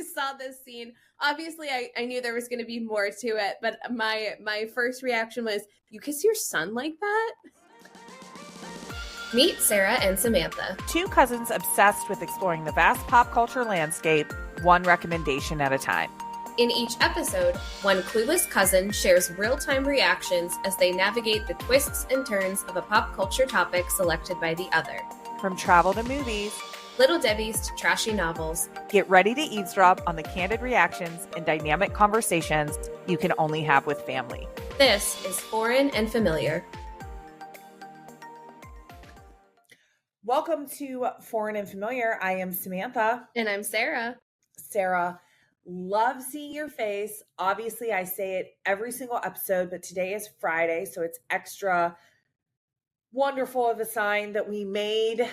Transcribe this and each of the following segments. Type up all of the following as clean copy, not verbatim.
saw this scene, obviously I knew there was going to be more to it, but my first reaction was, you kiss your son like that? Meet Sara and Samantha. Two cousins obsessed with exploring the vast pop culture landscape, one recommendation at a time. In each episode, one clueless cousin shares real-time reactions as they navigate the twists and turns of a pop culture topic selected by the other. From travel to movies, Little Debbie's to trashy novels. Get ready to eavesdrop on the candid reactions and dynamic conversations you can only have with family. This is Foreign and Familiar. Welcome to Foreign and Familiar. I am Samantha. And I'm Sara. Sara, love seeing your face. Obviously, I say it every single episode, but today is Friday, so it's extra wonderful of a sign that we made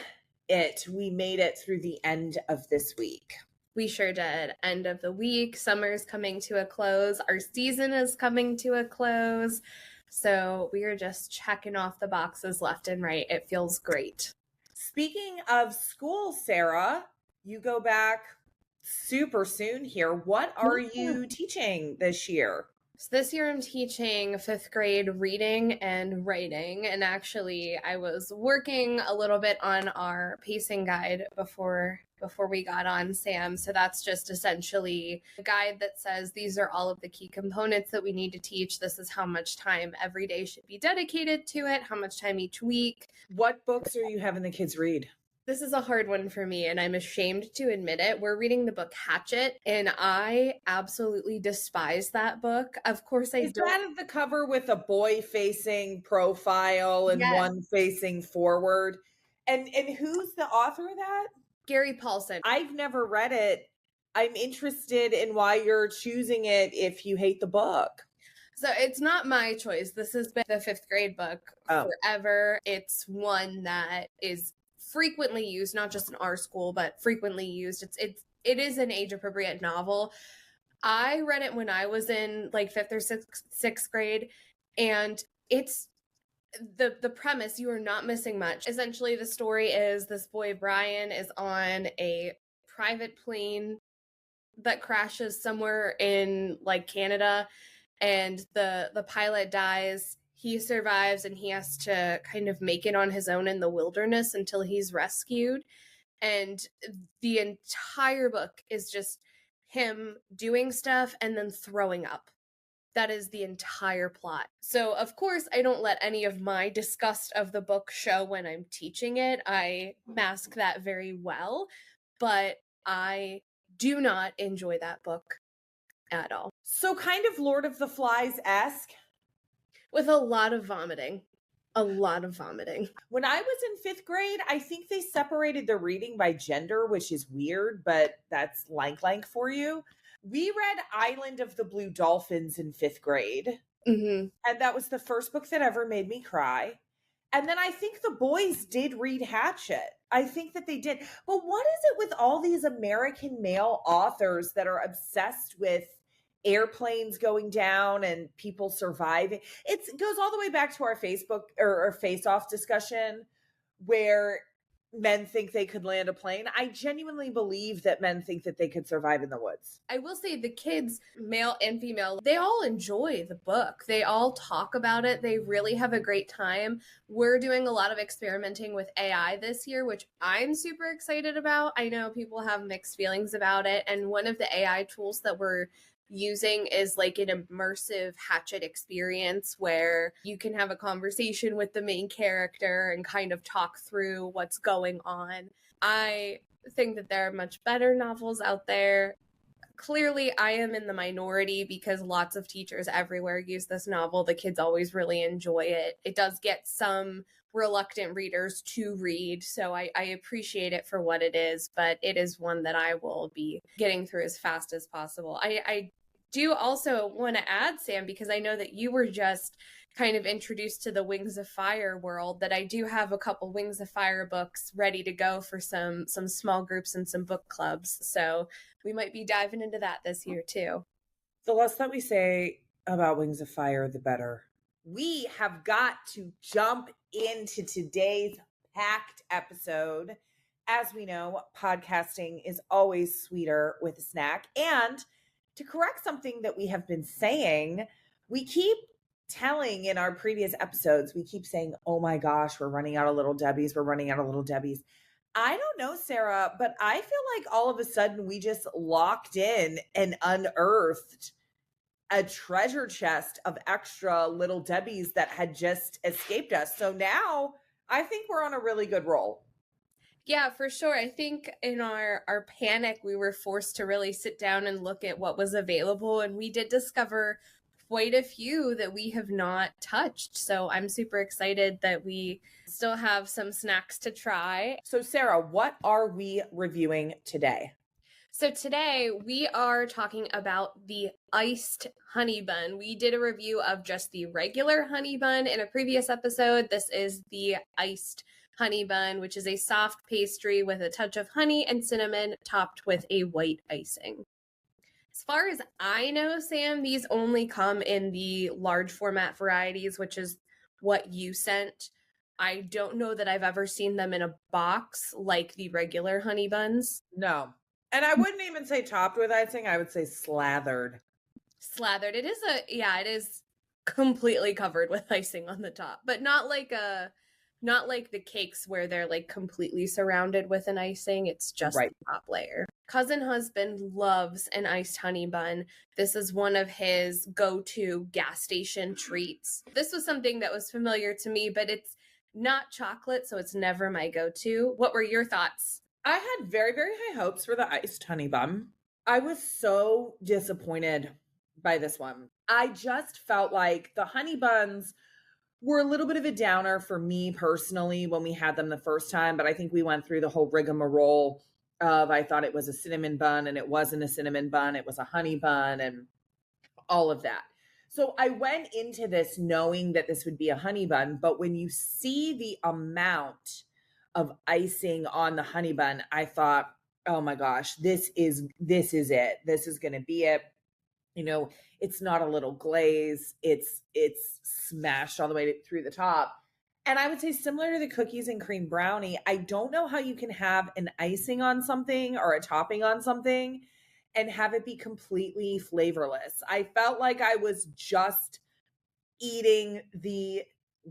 it. We made it through the end of this week. We sure did. End of the week. Summer's coming to a close. Our season is coming to a close. So we are just checking off the boxes left and right. It feels great. Speaking of school, Sara, you go back super soon here. What are you teaching this year? So this year I'm teaching 5th grade reading and writing. And actually I was working a little bit on our pacing guide before we got on, Sam. So that's just essentially a guide that says these are all of the key components that we need to teach. This is how much time every day should be dedicated to it, how much time each week. What books are you having the kids read? This is a hard one for me, and I'm ashamed to admit it. We're reading the book Hatchet, and I absolutely despise that book. Of course, Is that the cover with a boy facing profile and one facing forward? And who's the author of that? Gary Paulson. I've never read it. I'm interested in why you're choosing it if you hate the book. So it's not my choice. This has been the 5th grade book forever. It's one that is frequently used, not just in our school, but frequently used. It is an age-appropriate novel. I read it when I was in like 5th or 6th grade, and it's the premise, you are not missing much. Essentially, the story is this boy, Brian, is on a private plane that crashes somewhere in like Canada, and the pilot dies. He survives, and he has to kind of make it on his own in the wilderness until he's rescued. And the entire book is just him doing stuff and then throwing up. That is the entire plot. So, of course, I don't let any of my disgust of the book show when I'm teaching it. I mask that very well, but I do not enjoy that book at all. So kind of Lord of the Flies-esque? With a lot of vomiting. A lot of vomiting. When I was in 5th grade, I think they separated the reading by gender, which is weird, but that's lank for you. We read Island of the Blue Dolphins in 5th grade. Mm-hmm. And that was the first book that ever made me cry. And then I think the boys did read Hatchet. I think that they did. But what is it with all these American male authors that are obsessed with airplanes going down and people surviving? It goes all the way back to our Facebook or our face-off discussion where men think they could land a plane. I genuinely believe that men think that they could survive in the woods. I will say the kids, male and female, they all enjoy the book. They all talk about it. They really have a great time. We're doing a lot of experimenting with AI this year, which I'm super excited about. I know people have mixed feelings about it. And one of the AI tools that we're using is like an immersive Hatchet experience where you can have a conversation with the main character and kind of talk through what's going on. I think that there are much better novels out there. Clearly, I am in the minority because lots of teachers everywhere use this novel. The kids always really enjoy it. It does get some reluctant readers to read, so I appreciate it for what it is, but it is one that I will be getting through as fast as possible. I do also want to add, Sam, because I know that you were just kind of introduced to the Wings of Fire world, that I do have a couple Wings of Fire books ready to go for some small groups and some book clubs. So we might be diving into that this year too. The less that we say about Wings of Fire, the better. We have got to jump into today's packed episode. As we know, podcasting is always sweeter with a snack. And to correct something that we have been saying, we keep telling in our previous episodes, we keep saying, oh my gosh, we're running out of Little Debbie's. We're running out of Little Debbie's. I don't know, Sara, but I feel like all of a sudden we just locked in and unearthed a treasure chest of extra Little Debbie's that had just escaped us. So now I think we're on a really good roll. Yeah, for sure. I think in our panic, we were forced to really sit down and look at what was available, and we did discover quite a few that we have not touched. So I'm super excited that we still have some snacks to try. So Sara, what are we reviewing today? So today we are talking about the iced honey bun. We did a review of just the regular honey bun in a previous episode. This is the iced honey bun, which is a soft pastry with a touch of honey and cinnamon topped with a white icing. As far as I know, Sam, these only come in the large format varieties, which is what you sent. I don't know that I've ever seen them in a box like the regular honey buns. No. And I wouldn't even say topped with icing. I would say slathered. Slathered. It is completely covered with icing on the top, but not like the cakes where they're like completely surrounded with an icing. It's just the top layer. Cousin husband loves an iced honey bun. This is one of his go-to gas station treats. This was something that was familiar to me, but it's not chocolate, so it's never my go-to. What were your thoughts? I had very, very high hopes for the iced honey bun. I was so disappointed by this one. I just felt like the honey buns were a little bit of a downer for me personally when we had them the first time, but I think we went through the whole rigmarole of I thought it was a cinnamon bun and it wasn't a cinnamon bun, it was a honey bun and all of that. So I went into this knowing that this would be a honey bun, but when you see the amount of icing on the honey bun, I thought, oh my gosh, this is it. This is going to be it. You know, it's not a little glaze. It's smashed all the way through the top. And I would say similar to the cookies and cream brownie, I don't know how you can have an icing on something or a topping on something and have it be completely flavorless. I felt like I was just eating the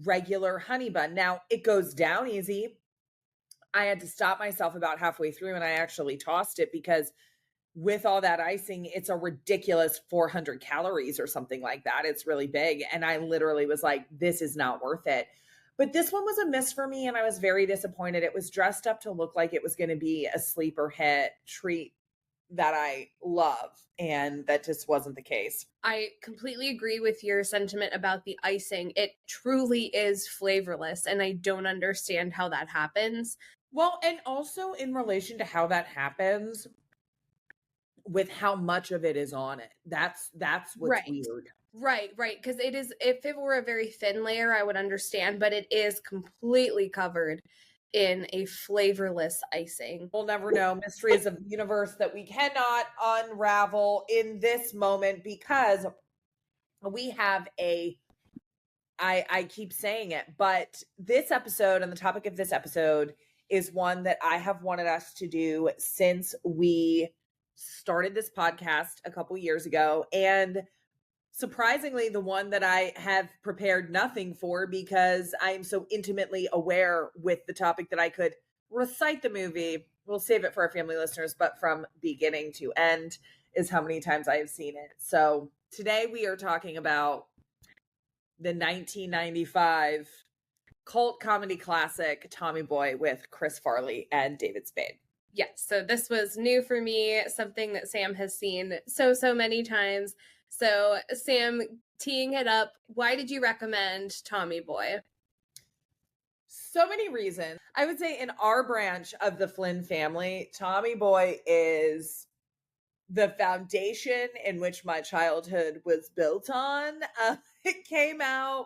regular honey bun. Now, it goes down easy. I had to stop myself about halfway through and I actually tossed it because with all that icing, it's a ridiculous 400 calories or something like that. It's really big. And I literally was like, this is not worth it. But this one was a miss for me and I was very disappointed. It was dressed up to look like it was going to be a sleeper hit treat that I love. And that just wasn't the case. I completely agree with your sentiment about the icing. It truly is flavorless and I don't understand how that happens. Well, and also in relation to how that happens with how much of it is on it. That's what's weird. Right. Because it is, if it were a very thin layer, I would understand, but it is completely covered in a flavorless icing. We'll never know. Mysteries of the universe that we cannot unravel in this moment because we have I keep saying it, but this episode and the topic of this episode is one that I have wanted us to do since we started this podcast a couple years ago. And surprisingly, the one that I have prepared nothing for because I'm so intimately aware with the topic that I could recite the movie. We'll save it for our family listeners, but from beginning to end is how many times I have seen it. So today we are talking about the 1995 cult comedy classic Tommy Boy with Chris Farley and David Spade. Yes, so this was new for me, something that Sam has seen so many times. So Sam, teeing it up, why did you recommend Tommy Boy? So many reasons. I would say in our branch of the Flynn family, Tommy Boy is the foundation in which my childhood was built on. It came out,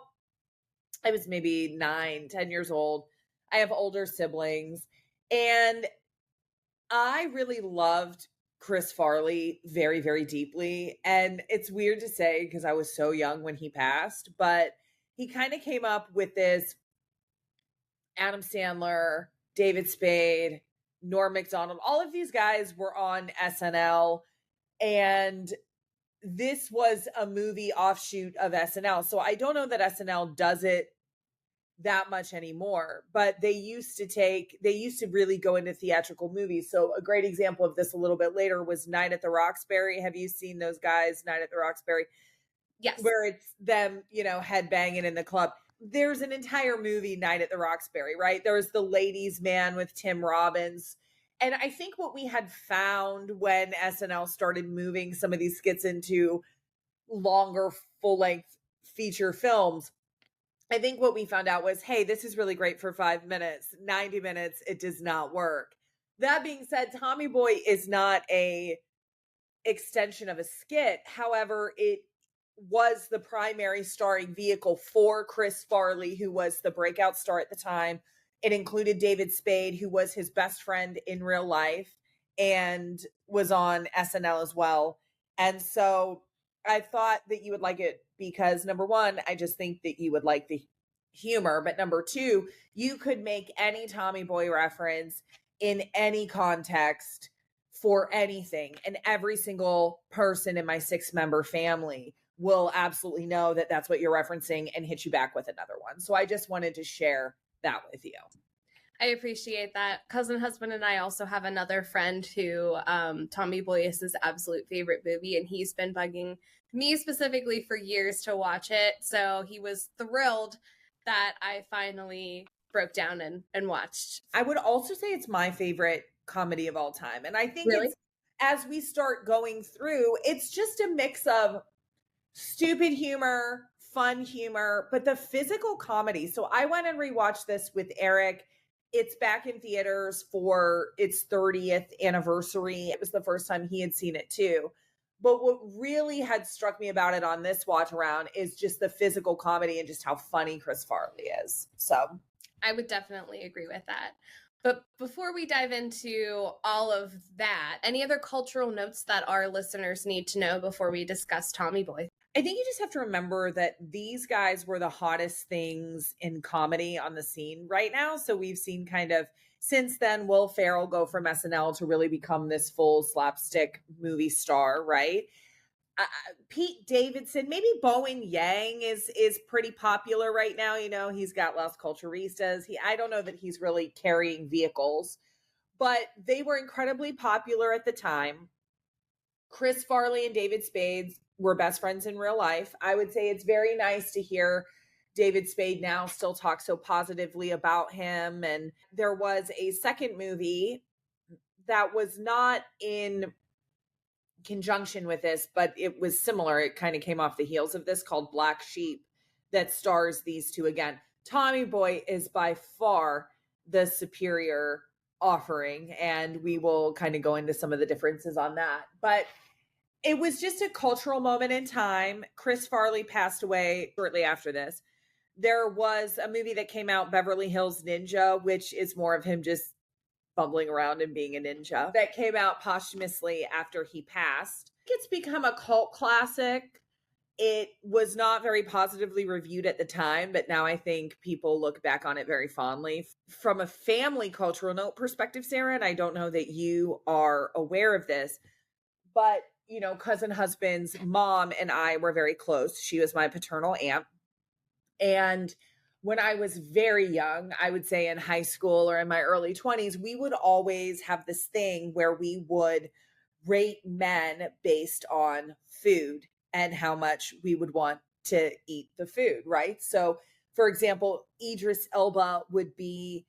I was maybe 9-10 years old. I have older siblings and I really loved Chris Farley very, very deeply. And it's weird to say because I was so young when he passed, but he kind of came up with this Adam Sandler, David Spade, Norm Macdonald. All of these guys were on SNL, and this was a movie offshoot of SNL. So I don't know that SNL does it that much anymore, but they used to really go into theatrical movies. So a great example of this a little bit later was Night at the Roxbury. Have you seen those guys, Night at the Roxbury? Yes. Where it's them, headbanging in the club. There's an entire movie, Night at the Roxbury, right? There was The Ladies' Man with Tim Robbins. And I think what we had found when SNL started moving some of these skits into longer, full-length feature films, I think what we found out was, hey, this is really great for 5 minutes. 90 minutes, it does not work. That being said, Tommy Boy is not a extension of a skit. However, it was the primary starring vehicle for Chris Farley, who was the breakout star at the time. It included David Spade, who was his best friend in real life and was on SNL as well. And so I thought that you would like it because, number one, I just think that you would like the humor. But number two, you could make any Tommy Boy reference in any context for anything. And every single person in my 6-member family will absolutely know that that's what you're referencing and hit you back with another one. So I just wanted to share that with you. I appreciate that. Cousin Husband and I also have another friend who Tommy Boy is his absolute favorite movie, and he's been bugging me specifically for years to watch it. So he was thrilled that I finally broke down and watched. I would also say it's my favorite comedy of all time. And I think Really? it's, as we start going through, it's just a mix of stupid humor, fun humor, but the physical comedy. So I went and rewatched this with Eric. It's back in theaters for its 30th anniversary. It was the first time he had seen it too. But what really had struck me about it on this watch around is just the physical comedy and just how funny Chris Farley is. So I would definitely agree with that. But before we dive into all of that, any other cultural notes that our listeners need to know before we discuss Tommy Boy? I think you just have to remember that these guys were the hottest things in comedy on the scene right now. So we've seen kind of since then Will Ferrell go from SNL to really become this full slapstick movie star, right? Pete Davidson, maybe Bowen Yang is pretty popular right now. He's got Las Culturistas. I don't know that he's really carrying vehicles, but they were incredibly popular at the time. Chris Farley and David Spade were best friends in real life. I would say it's very nice to hear David Spade now still talk so positively about him. And there was a second movie that was not in conjunction with this, but it was similar. It kind of came off the heels of this, called Black Sheep, that stars these two again. Tommy Boy is by far the superior offering, and we will kind of go into some of the differences on that. But it was just a cultural moment in time. Chris Farley passed away shortly after this. There was a movie that came out, Beverly Hills Ninja, which is more of him just bumbling around and being a ninja, that came out posthumously after he passed. It's become a cult classic. It was not very positively reviewed at the time, but now I think people look back on it very fondly. From a family cultural note perspective, Sara, and I don't know that you are aware of this, but Cousin Husband's mom and I were very close. She was my paternal aunt. And when I was very young, I would say in high school or in my early 20s, we would always have this thing where we would rate men based on food and how much we would want to eat the food, right? So, for example, Idris Elba would be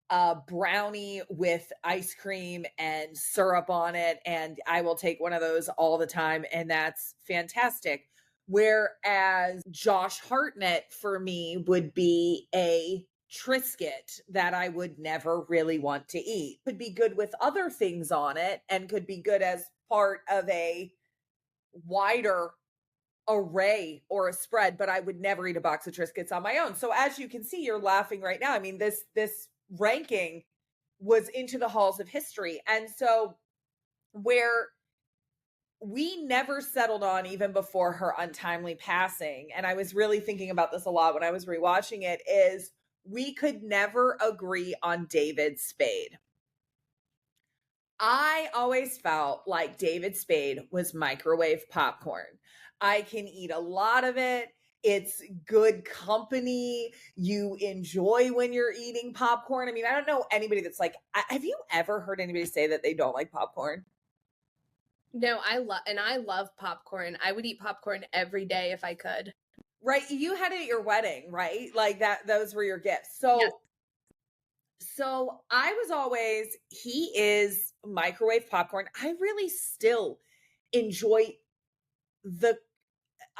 a brownie with ice cream and syrup on it, and I will take one of those all the time, and that's fantastic. Whereas Josh Hartnett for me would be a Triscuit that I would never really want to eat. Could be good with other things on it and could be good as part of a wider array or a spread, but I would never eat a box of Triscuits on my own. So as you can see, you're laughing right now. I mean, this ranking was into the halls of history. And so where we never settled on, even before her untimely passing, and I was really thinking about this a lot when I was rewatching it, is we could never agree on David Spade. I always felt like David Spade was microwave popcorn. I can eat a lot of it. It's good company. You enjoy when you're eating popcorn. I mean, I don't know anybody that's like, have you ever heard anybody say that they don't like popcorn? No, I love popcorn. I would eat popcorn every day if I could. Right? You had it at your wedding, right? Like those were your gifts. Yes. So I was always, he is microwave popcorn. I really still enjoy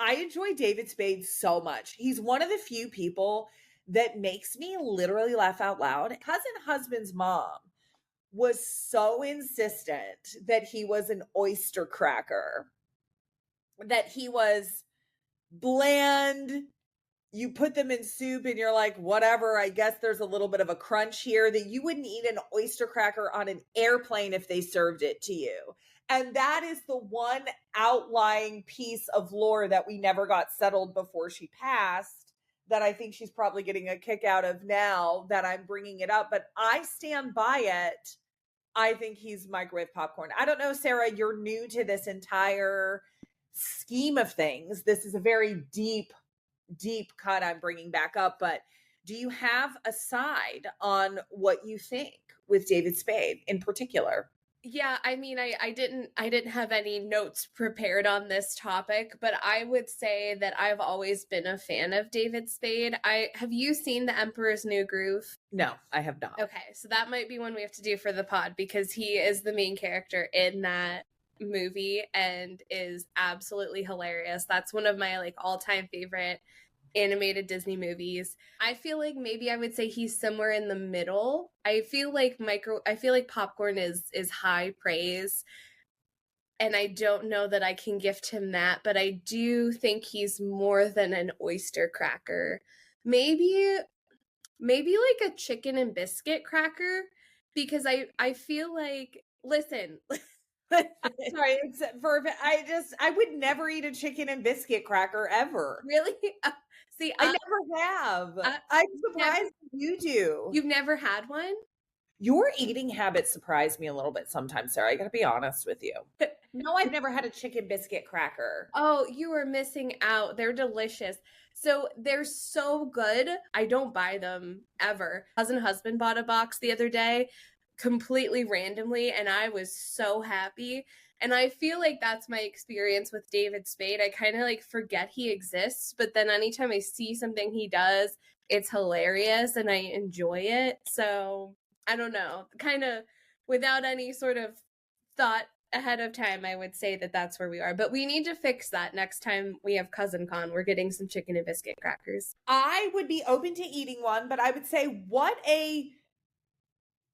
I enjoy David Spade so much. He's one of the few people that makes me literally laugh out loud. Cousin husband's mom was so insistent that he was an oyster cracker, that he was bland. You put them in soup and you're like, whatever, I guess there's a little bit of a crunch here, that you wouldn't eat an oyster cracker on an airplane if they served it to you. And that is the one outlying piece of lore that we never got settled before she passed, that I think she's probably getting a kick out of now that I'm bringing it up. But I stand by it. I think he's microwave popcorn. I don't know, Sara, you're new to this entire scheme of things. This is a very deep cut I'm bringing back up, but do you have a side on what you think with David Spade in particular? Yeah, I mean, I didn't have any notes prepared on this topic, but I would say that I've always been a fan of David Spade. Have you seen The Emperor's New Groove? No, I have not. Okay, so that might be one we have to do for the pod, because he is the main character in that movie and is absolutely hilarious. That's one of my like all-time favorite animated Disney movies. I feel like maybe I would say he's somewhere in the middle. I feel like popcorn is high praise, and I don't know that I can gift him that, but I do think he's more than an oyster cracker. Maybe like a chicken and biscuit cracker, because I feel like, listen, Sorry, it's I would never eat a chicken and biscuit cracker ever. really? See, I never have. I'm surprised you do. You've never had one? Your eating habits surprise me a little bit sometimes, Sara. I gotta be honest with you. No, I've never had a chicken biscuit cracker. Oh, you are missing out. They're delicious. So they're so good. I don't buy them ever. Cousin husband bought a box the other day, completely randomly, and I was so happy. And I feel like that's my experience with David Spade. I kind of like forget he exists, but then anytime I see something he does, it's hilarious and I enjoy it. So I don't know, kind of without any sort of thought ahead of time, I would say that that's where we are. But we need to fix that next time we have Cousin Con. We're getting some chicken and biscuit crackers. I would be open to eating one, but I would say, what a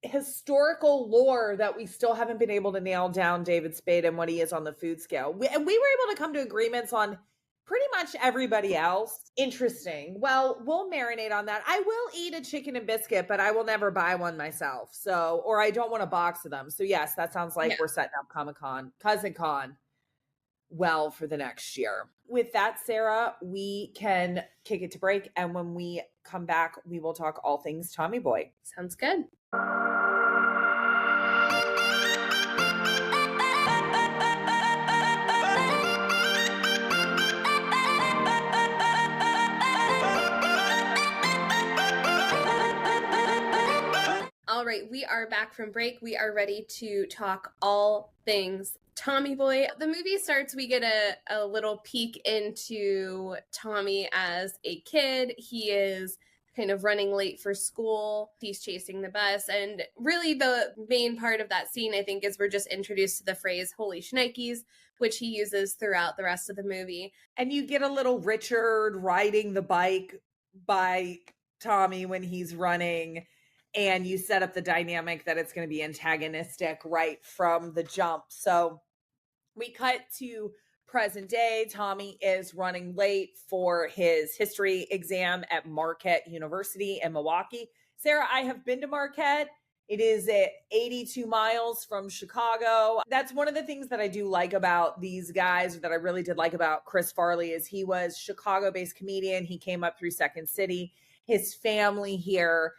historical lore that we still haven't been able to nail down David Spade and what he is on the food scale. And we were able to come to agreements on pretty much everybody else. Interesting. Well, we'll marinate on that. I will eat a chicken and biscuit, but I will never buy one myself. So, or I don't want a box of them. So yes, that sounds like we're setting up Cousin Con well for the next year. With that, Sara, we can kick it to break. And when we come back, we will talk all things Tommy Boy. Sounds good. All right, we are back from break. We are ready to talk all things Tommy Boy. The movie starts, we get a little peek into Tommy as a kid. He is kind of running late for school. He's chasing the bus. And really the main part of that scene, I think, is we're just introduced to the phrase, holy shnikes, which he uses throughout the rest of the movie. And you get a little Richard riding the bike by Tommy when he's running. And you set up the dynamic that it's going to be antagonistic right from the jump. So we cut to present day. Tommy is running late for his history exam at Marquette University in Milwaukee. Sara, I have been to Marquette. It is at 82 miles from Chicago. That's one of the things that I do like about these guys, that I really did like about Chris Farley, is he was Chicago-based comedian. He came up through Second City. His family here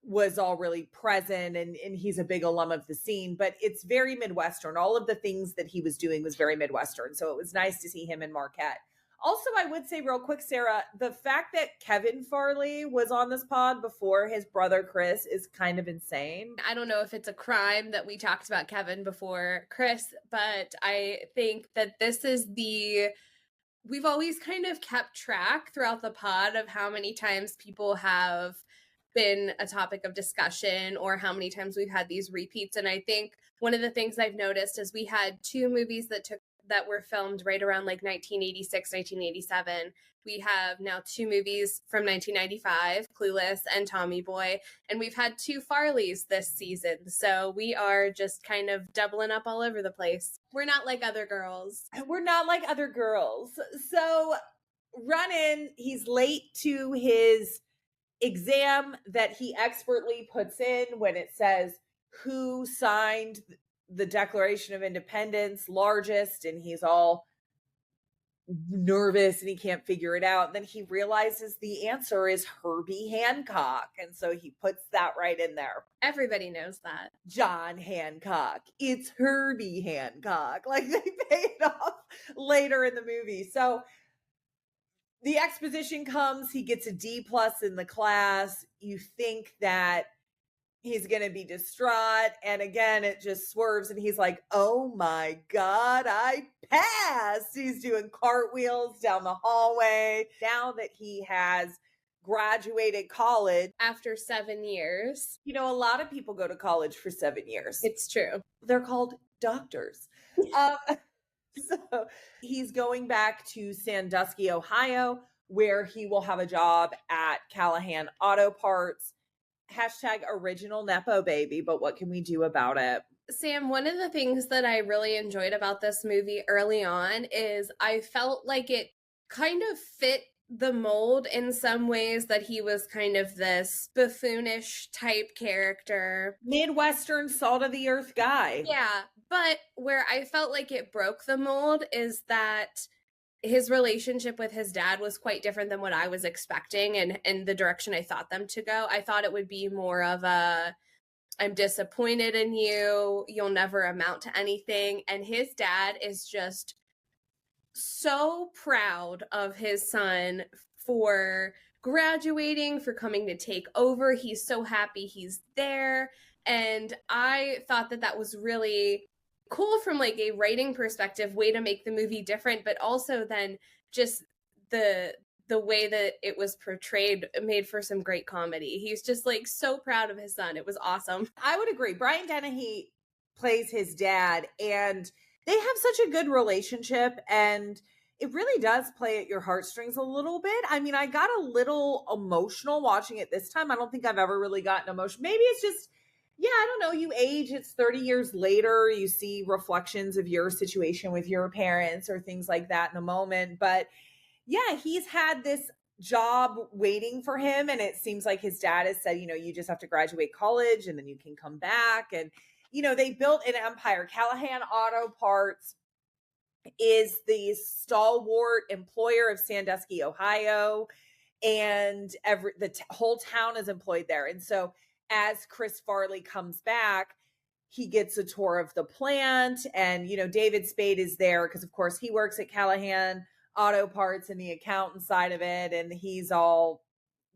was all really present, and he's a big alum of the scene, but it's very Midwestern. All of the things that he was doing was very Midwestern. So it was nice to see him in Marquette. Also, I would say real quick, Sarah, the fact that Kevin Farley was on this pod before his brother Chris is kind of insane. I don't know if it's a crime that we talked about Kevin before Chris, but I think that this is we've always kind of kept track throughout the pod of how many times people have been a topic of discussion or how many times we've had these repeats. And I think one of the things I've noticed is we had two movies that were filmed right around like 1986, 1987. We have now two movies from 1995, Clueless and Tommy Boy, and we've had two Farleys this season. So we are just kind of doubling up all over the place. We're not like other girls. We're not like other girls. So Run-In, he's late to his exam that he expertly puts in when it says who signed the Declaration of Independence largest, and he's all nervous and he can't figure it out. And then he realizes the answer is Herbie Hancock, and so he puts that right in there. Everybody knows that. John Hancock. It's Herbie Hancock. Like, they pay it off later in the movie. So the exposition comes, he gets a D+ in the class. You think that he's going to be distraught. And again, it just swerves and he's like, oh my God, I passed. He's doing cartwheels down the hallway. Now that he has graduated college. After 7 years. You know, a lot of people go to college for 7 years. It's true. They're called doctors. So he's going back to Sandusky, Ohio, where he will have a job at Callahan Auto Parts. Hashtag original Nepo baby, but what can we do about it? Sam, one of the things that I really enjoyed about this movie early on is I felt like it kind of fit the mold in some ways, that he was kind of this buffoonish type character. Midwestern, salt of the earth guy. Yeah, but where I felt like it broke the mold is that his relationship with his dad was quite different than what I was expecting and the direction I thought them to go. I thought it would be more of a, I'm disappointed in you, you'll never amount to anything. And his dad is just so proud of his son for graduating, for coming to take over. He's so happy he's there. And I thought that was really cool from like a writing perspective, way to make the movie different, but also then just the way that it was portrayed made for some great comedy. He's just like so proud of his son. It was awesome. I would agree. Brian Dennehy plays his dad, and they have such a good relationship, and it really does play at your heartstrings a little bit. I mean, I got a little emotional watching it this time. I don't think I've ever really gotten emotional. Maybe it's just, yeah, I don't know. You age, it's 30 years later. You see reflections of your situation with your parents or things like that in a moment. But yeah, he's had this job waiting for him. And it seems like his dad has said, you know, you just have to graduate college and then you can come back. And, you know, they built an empire. Callahan Auto Parts is the stalwart employer of Sandusky, Ohio. And the whole town is employed there. And so as Chris Farley comes back, he gets a tour of the plant, and, you know, David Spade is there because, of course, he works at Callahan Auto Parts and the accountant side of it, and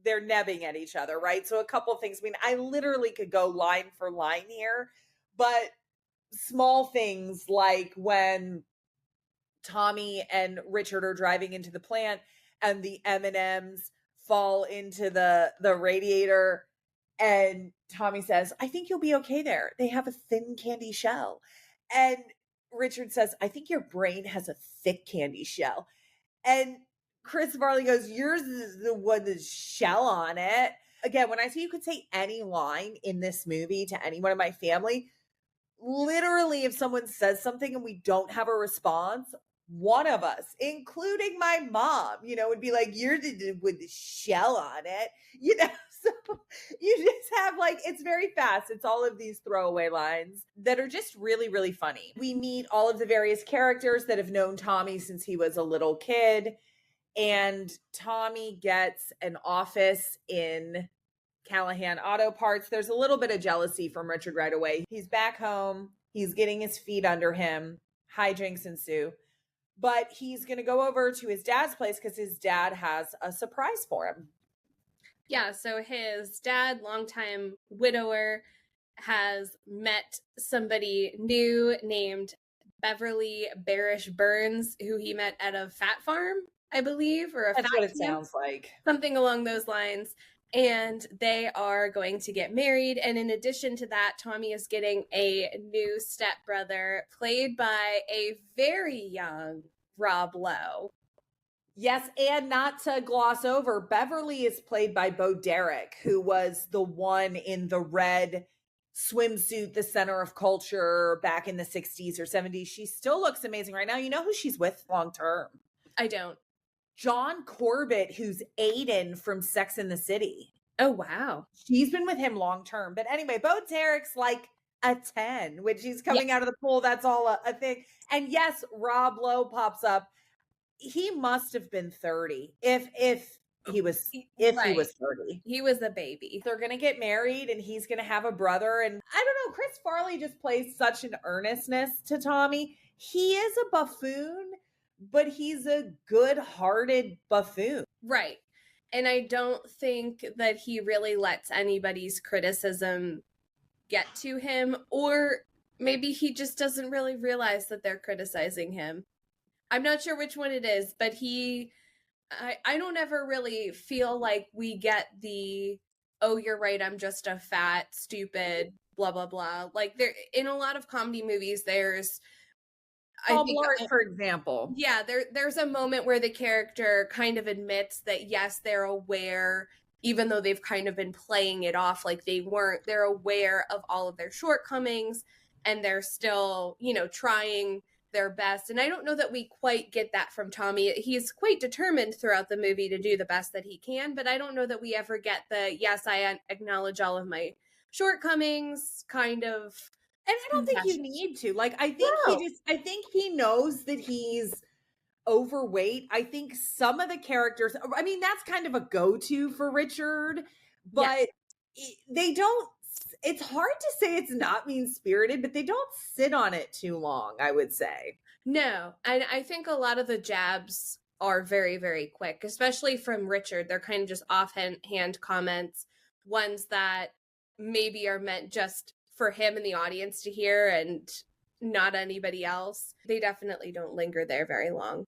they're nebbing at each other, right? So a couple of things. I mean, I literally could go line for line here, but small things like when Tommy and Richard are driving into the plant and the M&Ms fall into the radiator, and Tommy says, I think you'll be okay there. They have a thin candy shell. And Richard says, I think your brain has a thick candy shell. And Chris Farley goes, yours is the one that's shell on it. Again, when I say you could say any line in this movie to anyone in my family, literally if someone says something and we don't have a response, one of us, including my mom, you know, would be like, you're with the shell on it, you know. So you just have like, it's very fast. It's all of these throwaway lines that are just really, really funny. We meet all of the various characters that have known Tommy since he was a little kid. And Tommy gets an office in Callahan Auto Parts. There's a little bit of jealousy from Richard right away. He's back home. He's getting his feet under him. Hijinks ensue. But he's going to go over to his dad's place because his dad has a surprise for him. Yeah, so his dad, longtime widower, has met somebody new named Beverly Barish Burns, who he met at a fat farm, I believe, or a That's fat what it camp, sounds like. something along those lines. And they are going to get married. And in addition to that, Tommy is getting a new stepbrother played by a very young Rob Lowe. Yes, and not to gloss over, Beverly is played by Bo Derek, who was the one in the red swimsuit, the center of culture back in the 60s or 70s. She still looks amazing right now. You know who she's with long term? I don't. John Corbett, who's Aiden from Sex and the City. Oh, wow. She's been with him long term. But anyway, Bo Derek's like a 10 when she's coming out of the pool. That's all a thing. And yes, Rob Lowe pops up. He must have been 30 if he was 30. He was a baby. They're gonna get married and he's gonna have a brother. And I don't know, Chris Farley just plays such an earnestness to Tommy. He is a buffoon, but he's a good-hearted buffoon. Right. And I don't think that he really lets anybody's criticism get to him, or maybe he just doesn't really realize that they're criticizing him. I'm not sure which one it is, but I don't ever really feel like we get the, oh, you're right, I'm just a fat, stupid, blah, blah, blah. Like, there, in a lot of comedy movies, there's, Paul Blart, for example. Yeah, there's a moment where the character kind of admits that, yes, they're aware, even though they've kind of been playing it off like they weren't, they're aware of all of their shortcomings, and they're still, trying their best. And I don't know that we quite get that from Tommy. He's quite determined throughout the movie to do the best that he can, but I don't know that we ever get the, yes, I acknowledge all of my shortcomings kind of. And I don't think you need to. Like, I think he knows that he's overweight. I think some of the characters, I mean, that's kind of a go-to for Richard, but they don't, it's hard to say it's not mean-spirited, but they don't sit on it too long, I would say. No, and I think a lot of the jabs are very, very quick, especially from Richard. They're kind of just offhand comments, ones that maybe are meant just for him and the audience to hear and not anybody else. They definitely don't linger there very long.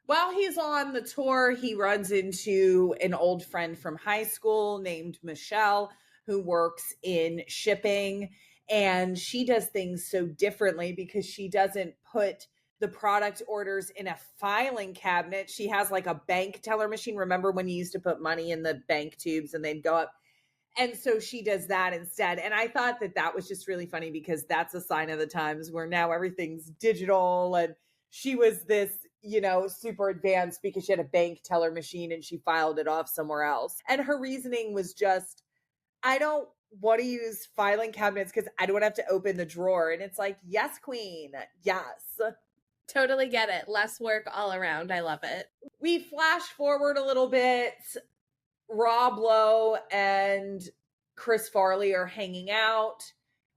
While he's on the tour, he runs into an old friend from high school named Michelle, who works in shipping, and she does things so differently because she doesn't put the product orders in a filing cabinet. She has like a bank teller machine. Remember when you used to put money in the bank tubes and they'd go up? And so she does that instead. And I thought that was just really funny because that's a sign of the times where now everything's digital. And she was this, super advanced because she had a bank teller machine and she filed it off somewhere else. And her reasoning was just, I don't want to use filing cabinets because I don't have to open the drawer. And it's like, yes, queen. Yes. Totally get it. Less work all around. I love it. We flash forward a little bit. Rob Lowe and Chris Farley are hanging out.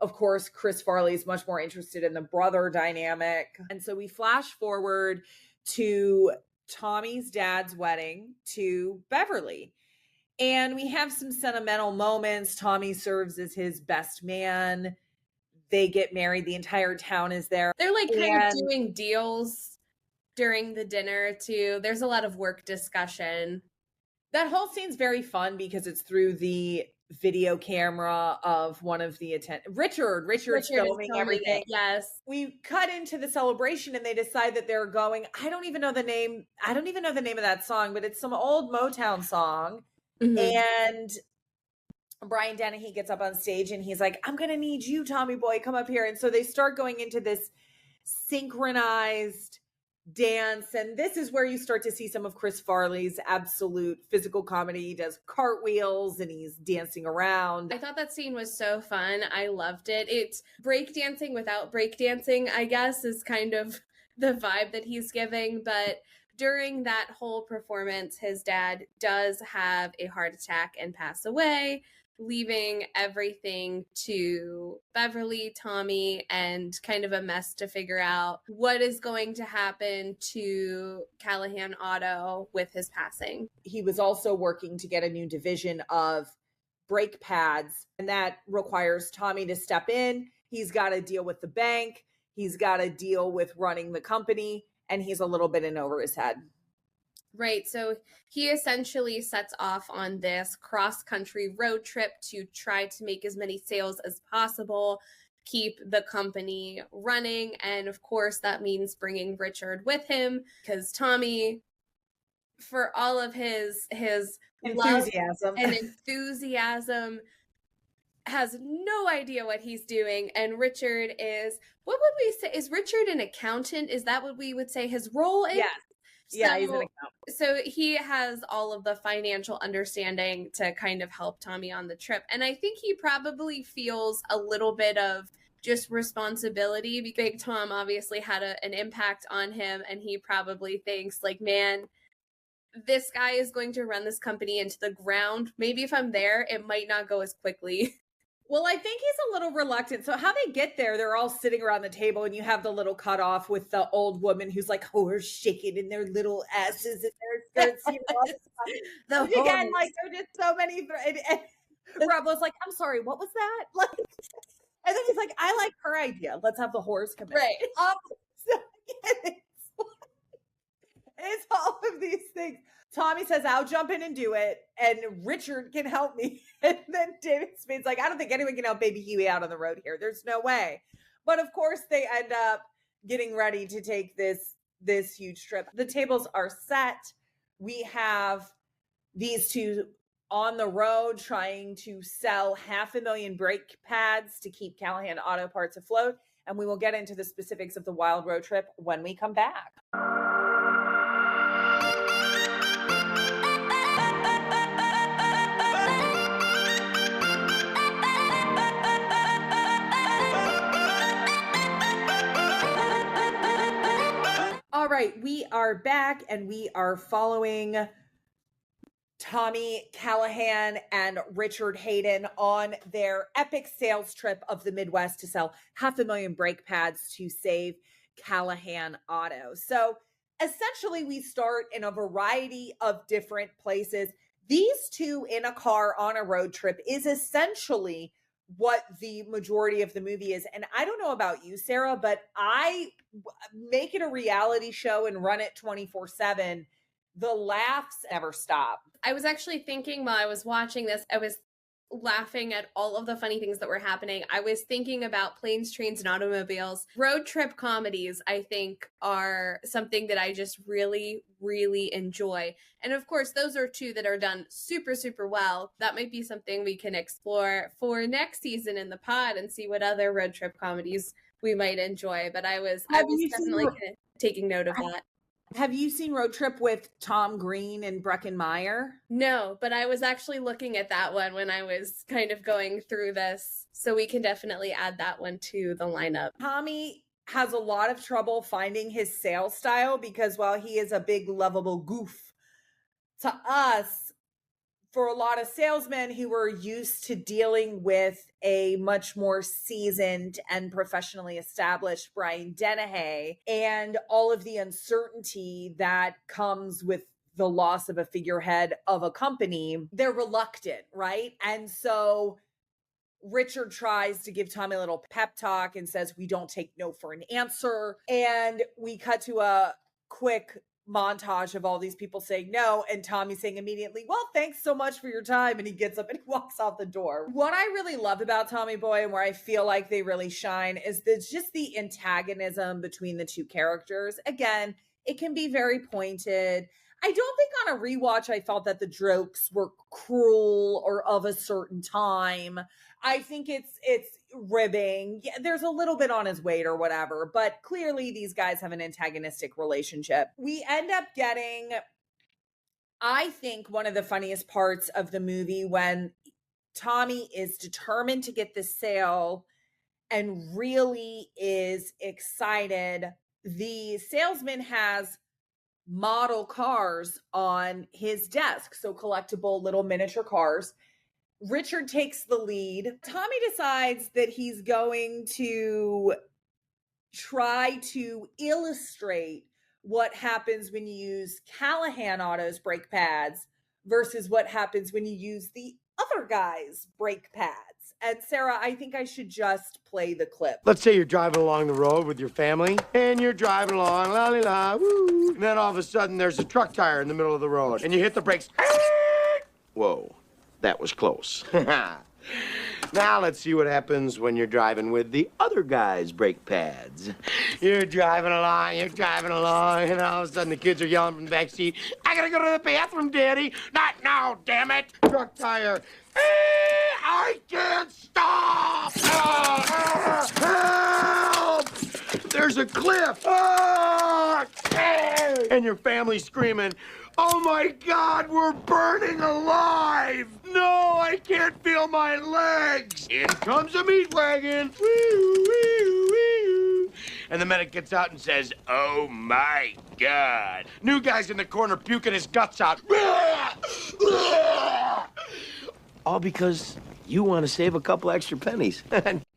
Of course, Chris Farley is much more interested in the brother dynamic. And so we flash forward to Tommy's dad's wedding to Beverly. And we have some sentimental moments. Tommy serves as his best man. They get married. The entire town is there. They're like kind of doing deals during the dinner too. There's a lot of work discussion. That whole scene's very fun because it's through the video camera of one of the Richard's filming everything. Yes. We cut into the celebration and they decide that they're going, I don't even know the name of that song, but it's some old Motown song. Mm-hmm. And Brian Dennehy gets up on stage and he's like, I'm going to need you, Tommy boy, come up here. And so they start going into this synchronized dance. And this is where you start to see some of Chris Farley's absolute physical comedy. He does cartwheels and he's dancing around. I thought that scene was so fun. I loved it. It's breakdancing without breakdancing, I guess, is kind of the vibe that he's giving. But during that whole performance, his dad does have a heart attack and pass away. leaving everything to Beverly, Tommy, and kind of a mess to figure out what is going to happen to Callahan Auto with his passing. He was also working to get a new division of brake pads, and that requires Tommy to step in. He's got to deal with the bank. He's got to deal with running the company, and he's a little bit in over his head. Right. So he essentially sets off on this cross-country road trip to try to make as many sales as possible, keep the company running. And of course, that means bringing Richard with him, because Tommy, for all of his enthusiasm love and enthusiasm, has no idea what he's doing. And Richard is, what would we say? Is Richard an accountant? Is that what we would say his role is? Yes. Yeah, he's an accountant. So he has all of the financial understanding to kind of help Tommy on the trip. And I think he probably feels a little bit of just responsibility. Big Tom obviously had an impact on him, and he probably thinks like, man, this guy is going to run this company into the ground. Maybe if I'm there, it might not go as quickly. Well, I think he's a little reluctant. So how they get there, they're all sitting around the table, and you have the little cutoff with the old woman who's like, horse shaking in their little asses and their skirts. You know, all this stuff. Again, like, there are just so many. And Rob was like, I'm sorry, what was that? Like, and then he's like, I like her idea. Let's have the horse come in. Right. So it's all of these things. Tommy says, I'll jump in and do it, and Richard can help me. And then David Spade's like, I don't think anyone can help baby Huey out on the road here. There's no way. But of course, they end up getting ready to take this huge trip. The tables are set. We have these two on the road trying to sell 500,000 brake pads to keep Callahan Auto Parts afloat. And we will get into the specifics of the wild road trip when we come back. All right, we are back, and we are following Tommy Callahan and Richard Hayden on their epic sales trip of the Midwest to sell 500,000 brake pads to save Callahan Auto. So essentially, we start in a variety of different places. These two in a car on a road trip is essentially what the majority of the movie is. And I don't know about you, Sara, but I make it a reality show and run it 24/7. The laughs never stop. I was actually thinking while I was watching this, I was laughing at all of the funny things that were happening. I was thinking about planes, trains, and automobiles. Road trip comedies, I think, are something that I just really, really enjoy. And of course, those are two that are done super, super well. That might be something we can explore for next season in the pod and see what other road trip comedies we might enjoy. But I was definitely taking note of that. Have you seen Road Trip with Tom Green and Breckin Meyer? No, but I was actually looking at that one when I was kind of going through this. So we can definitely add that one to the lineup. Tommy has a lot of trouble finding his sales style because while he is a big lovable goof to us, for a lot of salesmen who were used to dealing with a much more seasoned and professionally established Brian Dennehy and all of the uncertainty that comes with the loss of a figurehead of a company, they're reluctant, right? And so Richard tries to give Tommy a little pep talk and says, we don't take no for an answer. And we cut to a quick montage of all these people saying no, and Tommy saying immediately, well, thanks so much for your time, and he gets up and he walks out the door. What I really love about Tommy Boy and where I feel like they really shine is there's just the antagonism between the two characters. Again, it can be very pointed. I don't think on a rewatch I felt that the jokes were cruel or of a certain time. I think it's ribbing. Yeah, there's a little bit on his weight or whatever, but clearly these guys have an antagonistic relationship. We end up getting, I think, one of the funniest parts of the movie when Tommy is determined to get this sale and really is excited. The salesman has model cars on his desk, so collectible little miniature cars. Richard takes the lead. Tommy decides that he's going to try to illustrate what happens when you use Callahan Auto's brake pads versus what happens when you use the other guy's brake pads. And Sara, I think I should just play the clip. Let's say you're driving along the road with your family, and you're driving along, la-li-la, woo. And then all of a sudden, there's a truck tire in the middle of the road, and you hit the brakes. Whoa, that was close. Now let's see what happens when you're driving with the other guy's brake pads. You're driving along, and all of a sudden the kids are yelling from the back seat, I gotta go to the bathroom, Daddy. Not now, damn it. Truck tire. I can't stop. Help! There's a cliff. And your family's screaming, oh my God, we're burning alive! No, I can't feel my legs! In comes a meat wagon! Wee, wee, wee. And the medic gets out and says, oh my God! New guy's in the corner puking his guts out. All because you want to save a couple extra pennies.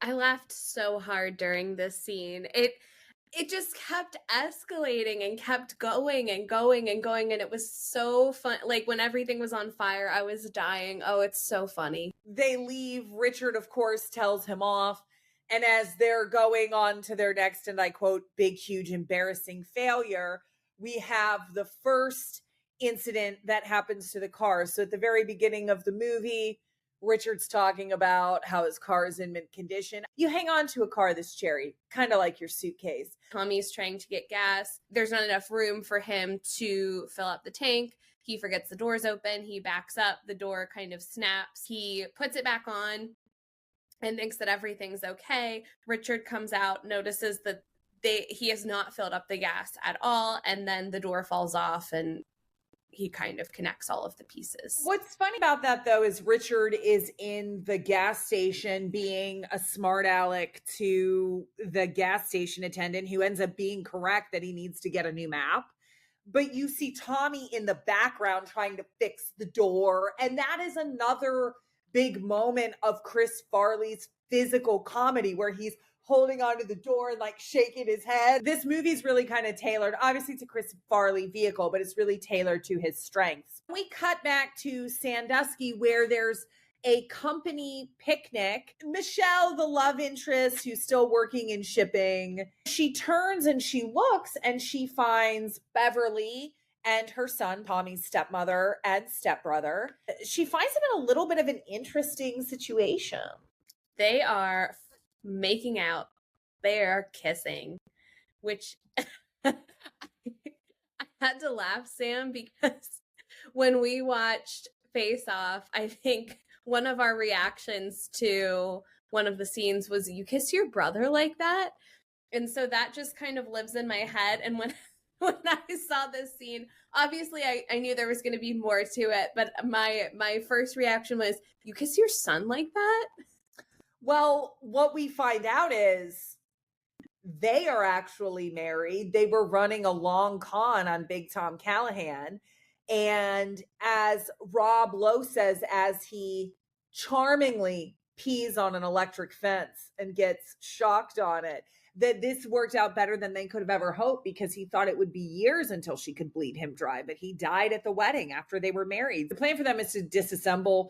I laughed so hard during this scene. It just kept escalating and kept going and going and going, and it was so fun. Like, when everything was on fire, I was dying. Oh, it's so funny. They leave. Richard, of course, tells him off. And as they're going on to their next, and I quote, big, huge, embarrassing failure, we have the first incident that happens to the car. So at the very beginning of the movie, Richard's talking about how his car is in mint condition. You hang on to a car this cherry, kind of like your suitcase. Tommy's trying to get gas. There's not enough room for him to fill up the tank. He forgets the door's open. He backs up. The door kind of snaps. He puts it back on and thinks that everything's okay. Richard comes out, notices that he has not filled up the gas at all, and then the door falls off and he kind of connects all of the pieces. What's funny about that, though, is Richard is in the gas station being a smart aleck to the gas station attendant, who ends up being correct that he needs to get a new map. But you see Tommy in the background trying to fix the door. And that is another big moment of Chris Farley's physical comedy, where he's holding onto the door and like shaking his head. This movie's really kind of tailored. Obviously, it's a Chris Farley vehicle, but it's really tailored to his strengths. We cut back to Sandusky, where there's a company picnic. Michelle, the love interest who's still working in shipping, she turns and she looks and she finds Beverly and her son, Tommy's stepmother and stepbrother. She finds them in a little bit of an interesting situation. They are making out. They're kissing, which I had to laugh, Sam, because when we watched Face Off, I think one of our reactions to one of the scenes was, you kiss your brother like that? And so that just kind of lives in my head. And when I saw this scene, obviously I knew there was going to be more to it, but my first reaction was, you kiss your son like that? Well, what we find out is they are actually married. They were running a long con on Big Tom Callahan. And as Rob Lowe says, as he charmingly pees on an electric fence and gets shocked on it, that this worked out better than they could have ever hoped, because he thought it would be years until she could bleed him dry. But he died at the wedding after they were married. The plan for them is to disassemble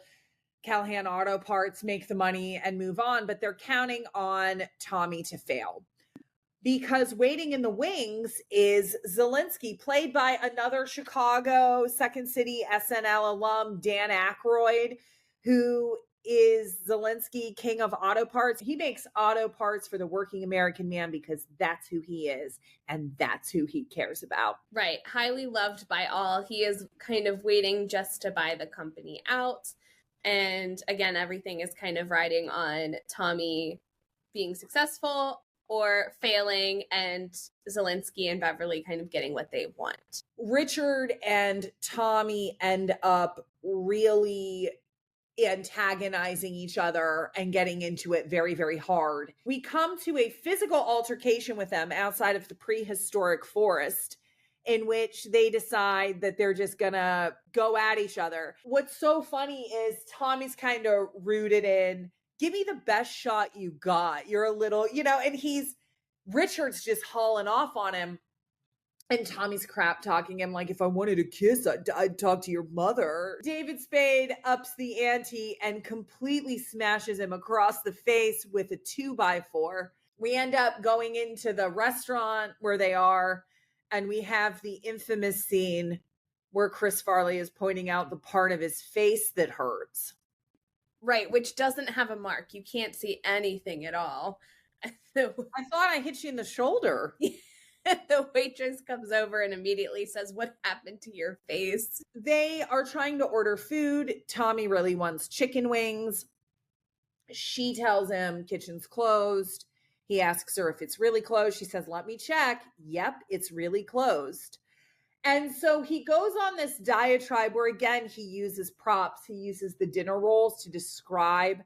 Callahan Auto Parts, make the money, and move on. But they're counting on Tommy to fail, because waiting in the wings is Zelinsky, played by another Chicago Second City SNL alum, Dan Aykroyd, who is Zelinsky, king of auto parts. He makes auto parts for the working American man because that's who he is and that's who he cares about. Right. Highly loved by all. He is kind of waiting just to buy the company out. And again, everything is kind of riding on Tommy being successful or failing, and Zelinsky and Beverly kind of getting what they want. Richard and Tommy end up really antagonizing each other and getting into it very, very hard. We come to a physical altercation with them outside of the prehistoric forest. in which they decide that they're just gonna go at each other. What's so funny is Tommy's kind of rooted in, give me the best shot you got. You're a little, and Richard's just hauling off on him. And Tommy's crap talking him like, if I wanted a kiss, I'd talk to your mother. David Spade ups the ante and completely smashes him across the face with a 2x4. We end up going into the restaurant where they are, and we have the infamous scene where Chris Farley is pointing out the part of his face that hurts. Right, which doesn't have a mark. You can't see anything at all. I thought I hit you in the shoulder. The waitress comes over and immediately says, what happened to your face? They are trying to order food. Tommy really wants chicken wings. She tells him kitchen's closed. He asks her if it's really closed. She says, let me check. Yep, it's really closed. And so he goes on this diatribe where, again, he uses props. He uses the dinner rolls to describe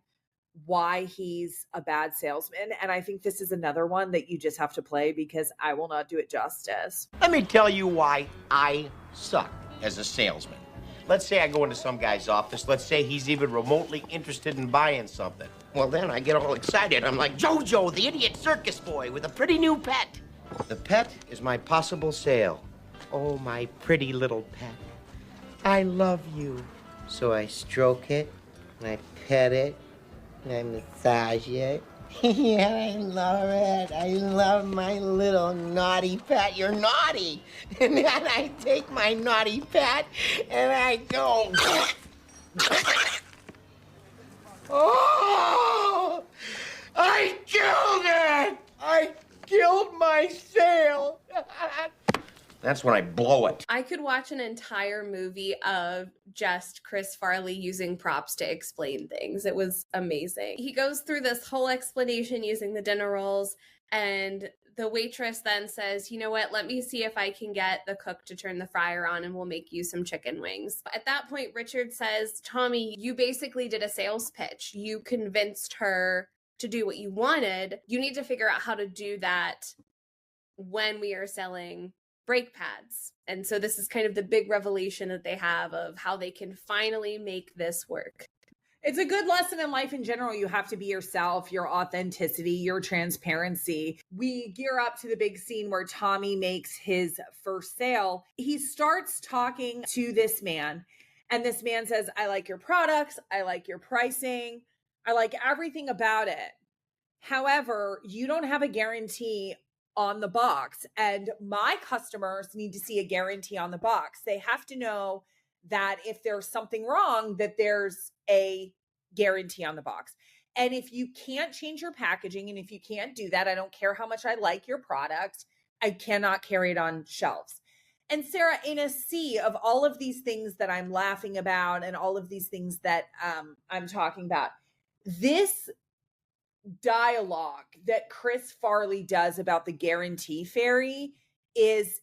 why he's a bad salesman. And I think this is another one that you just have to play because I will not do it justice. Let me tell you why I suck as a salesman. Let's say I go into some guy's office. Let's say he's even remotely interested in buying something. Well, then I get all excited. I'm like, Jojo, the idiot circus boy with a pretty new pet. The pet is my possible sale. Oh, my pretty little pet. I love you. So I stroke it, and I pet it, and I massage it. Yeah, I love it. I love my little naughty pet. You're naughty. And then I take my naughty pet and I go. Oh! I killed it! I killed my sale. That's when I blow it. I could watch an entire movie of just Chris Farley using props to explain things. It was amazing. He goes through this whole explanation using the dinner rolls, and the waitress then says, you know what, let me see if I can get the cook to turn the fryer on and we'll make you some chicken wings. At that point, Richard says, Tommy, you basically did a sales pitch. You convinced her to do what you wanted. You need to figure out how to do that when we are selling brake pads. And so this is kind of the big revelation that they have of how they can finally make this work. It's a good lesson in life in general. You have to be yourself, your authenticity, your transparency. We gear up to the big scene where Tommy makes his first sale. He starts talking to this man, and this man says, I like your products. I like your pricing. I like everything about it. However, you don't have a guarantee on the box, and my customers need to see a guarantee on the box. They have to know that if there's something wrong, that there's a guarantee on the box. And if you can't change your packaging, and if you can't do that, I don't care how much I like your product, I cannot carry it on shelves. And Sara, in a sea of all of these things that I'm laughing about and all of these things that I'm talking about, this dialogue that Chris Farley does about the guarantee fairy is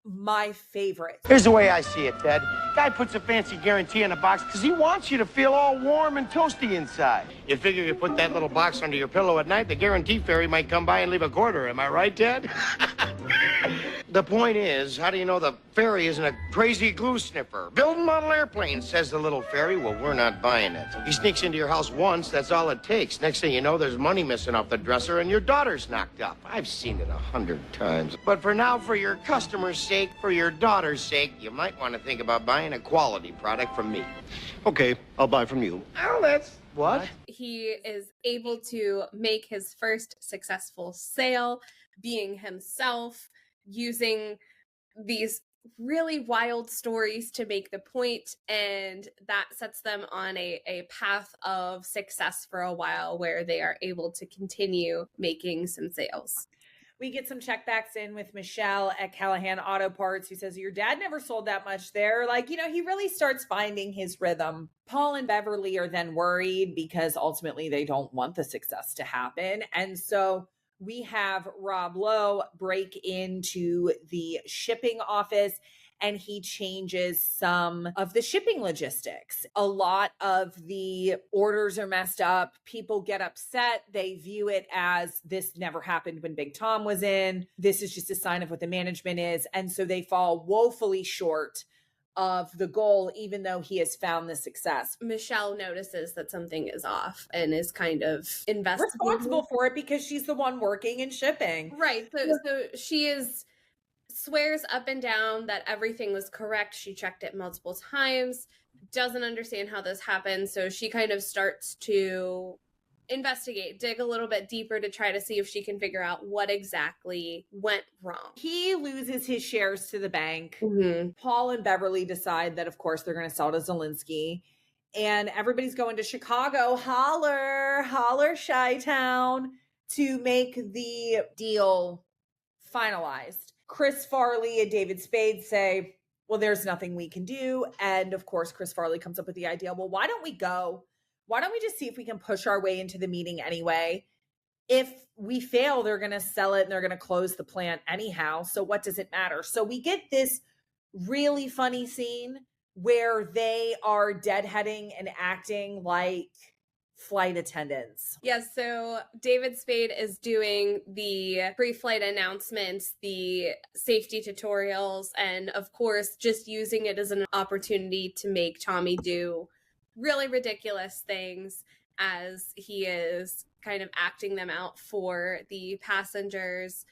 my favorite. Here's the way I see it, Ted. Guy puts a fancy guarantee in a box because he wants you to feel all warm and toasty inside. You figure you put that little box under your pillow at night, the guarantee fairy might come by and leave a quarter. Am I right, Ted? The point is, how do you know the fairy isn't a crazy glue sniffer? Building model airplanes, says the little fairy. Well, we're not buying it. He sneaks into your house once, that's all it takes. Next thing you know, there's money missing off the dresser and your daughter's knocked up. I've seen it 100 times. But for now, for your customer's sake, for your daughter's sake, you might want to think about buying a quality product from me. Okay, I'll buy from you. Oh, that's... What? He is able to make his first successful sale, being himself, using these really wild stories to make the point, and that sets them on a path of success for a while where they are able to continue making some sales. We get some checkbacks in with Michelle at Callahan Auto Parts, who says, your dad never sold that much there. Like, he really starts finding his rhythm. Paul and Beverly are then worried because ultimately they don't want the success to happen. And so we have Rob Lowe break into the shipping office, and he changes some of the shipping logistics. A lot of the orders are messed up. People get upset. They view it as this never happened when Big Tom was in. This is just a sign of what the management is. And so they fall woefully short of the goal, even though he has found the success. Michelle notices that something is off and is kind of responsible for it because she's the one working and shipping. Right. So she swears up and down that everything was correct. She checked it multiple times, doesn't understand how this happened. So she kind of starts to investigate, dig a little bit deeper to try to see if she can figure out what exactly went wrong. He loses his shares to the bank. Mm-hmm. Paul and Beverly decide that, of course, they're going to sell to Zelensky. And everybody's going to Chicago, holler, Chi-Town, to make the deal finalized. Chris Farley and David Spade say, well, there's nothing we can do. And of course, Chris Farley comes up with the idea, well, why don't we go? Why don't we just see if we can push our way into the meeting anyway? If we fail, they're going to sell it and they're going to close the plant anyhow. So what does it matter? So we get this really funny scene where they are deadheading and acting like flight attendants. Yes, so David Spade is doing the pre-flight announcements, the safety tutorials, and of course, just using it as an opportunity to make Tommy do really ridiculous things as he is kind of acting them out for the passengers.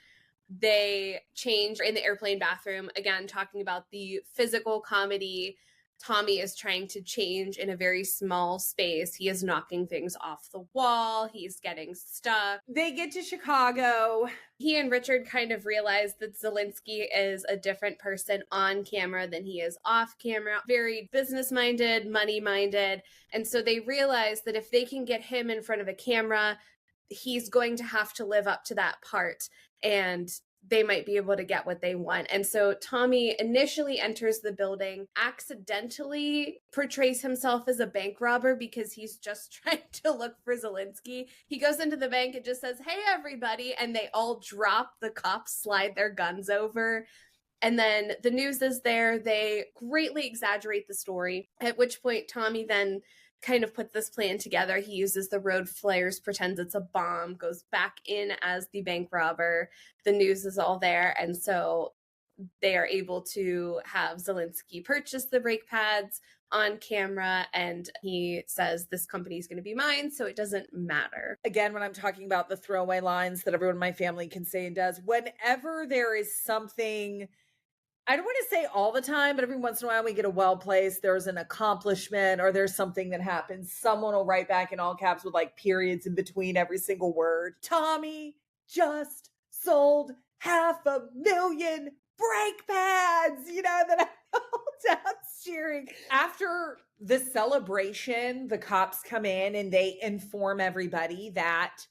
They change in the airplane bathroom, again, talking about the physical comedy. Tommy is trying to change in a very small space. He is knocking things off the wall. He's getting stuck. They get to Chicago. He and Richard kind of realize that Zelensky is a different person on camera than he is off camera. Very business-minded, money-minded. And so they realize that if they can get him in front of a camera, he's going to have to live up to that part. And they might be able to get what they want. And so Tommy initially enters the building, accidentally portrays himself as a bank robber because he's just trying to look for Zelensky. He goes into the bank and just says, hey, everybody. And they all drop. The cops slide their guns over. And then the news is there. They greatly exaggerate the story, at which point Tommy then kind of put this plan together. He uses the road flares, pretends it's a bomb, goes back in as the bank robber. The news is all there. And so they are able to have Zelensky purchase the brake pads on camera. And he says, this company is going to be mine, so it doesn't matter. Again, when I'm talking about the throwaway lines that everyone in my family can say and does, whenever there is something, I don't want to say all the time, but every once in a while we get a well-placed, there's an accomplishment or there's something that happens. Someone will write back in all caps with like periods in between every single word. Tommy just sold 500,000 brake pads, that I held out cheering. After the celebration, the cops come in and they inform everybody that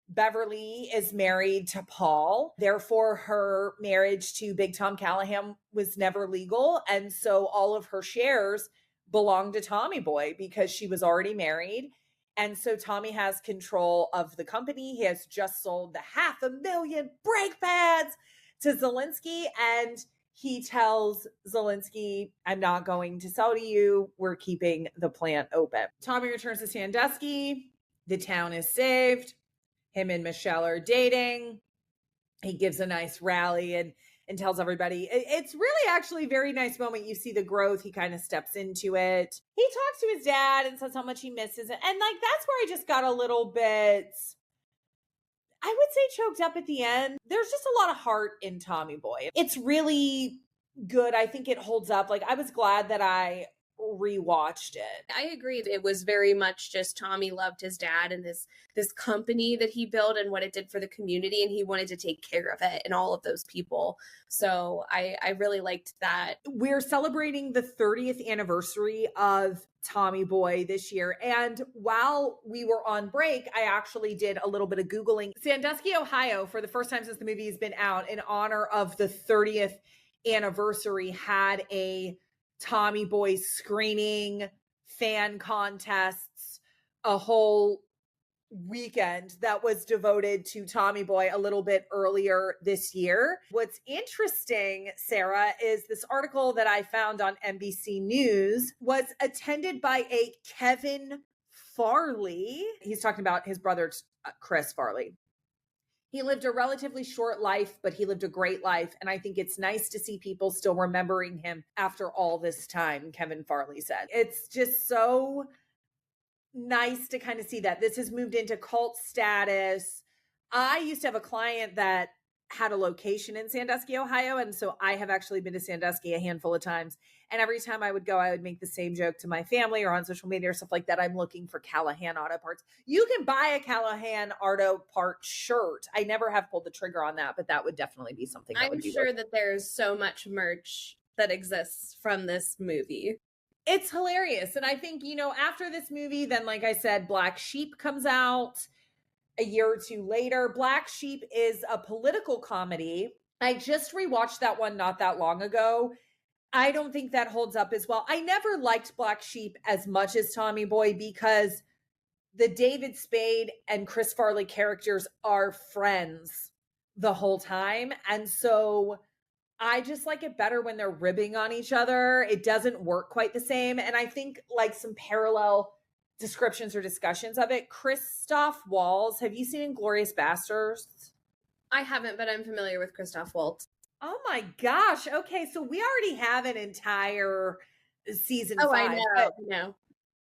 Beverly is married to Paul. Therefore, her marriage to Big Tom Callahan was never legal. And so all of her shares belong to Tommy Boy because she was already married. And so Tommy has control of the company. He has just sold the 500,000 brake pads to Zelensky. And he tells Zelensky, I'm not going to sell to you. We're keeping the plant open. Tommy returns to Sandusky. The town is saved. Him and Michelle are dating. He gives a nice rally and tells everybody. It's really actually a very nice moment. You see the growth. He kind of steps into it. He talks to his dad and says how much he misses it. And like, that's where I just got a little bit, I would say, choked up at the end. There's just a lot of heart in Tommy Boy. It's really good. I think it holds up. Like, I was glad that I rewatched it. I agree. It was very much just Tommy loved his dad and this company that he built and what it did for the community, and he wanted to take care of it and all of those people. So I really liked that. We're celebrating the 30th anniversary of Tommy Boy this year, and while we were on break, I actually did a little bit of Googling. Sandusky, Ohio, for the first time since the movie has been out, in honor of the 30th anniversary, had a Tommy Boy screening, fan contests, a whole weekend that was devoted to Tommy Boy a little bit earlier this year. What's interesting, Sara, is this article that I found on NBC News was attended by a Kevin Farley. He's talking about his brother, Chris Farley. He lived a relatively short life, but he lived a great life. And I think it's nice to see people still remembering him after all this time, Kevin Farley said. It's just so nice to kind of see that this has moved into cult status. I used to have a client that had a location in Sandusky, Ohio. And so I have actually been to Sandusky a handful of times. And every time I would go, I would make the same joke to my family or on social media or stuff like that. I'm looking for Callahan Auto Parts. You can buy a Callahan Auto Parts shirt. I never have pulled the trigger on that, but that would definitely be something that I'm sure that there's so much merch that exists from this movie. It's hilarious. And I think, after this movie, then like I said, Black Sheep comes out a year or two later. Black Sheep is a political comedy. I just rewatched that one not that long ago. I don't think that holds up as well. I never liked Black Sheep as much as Tommy Boy because the David Spade and Chris Farley characters are friends the whole time. And so I just like it better when they're ribbing on each other. It doesn't work quite the same. And I think like some parallel descriptions or discussions of it. Christoph Waltz, have you seen Inglourious Basterds? I haven't, but I'm familiar with Christoph Waltz. Oh my gosh. Okay, so we already have an entire season 5. I know.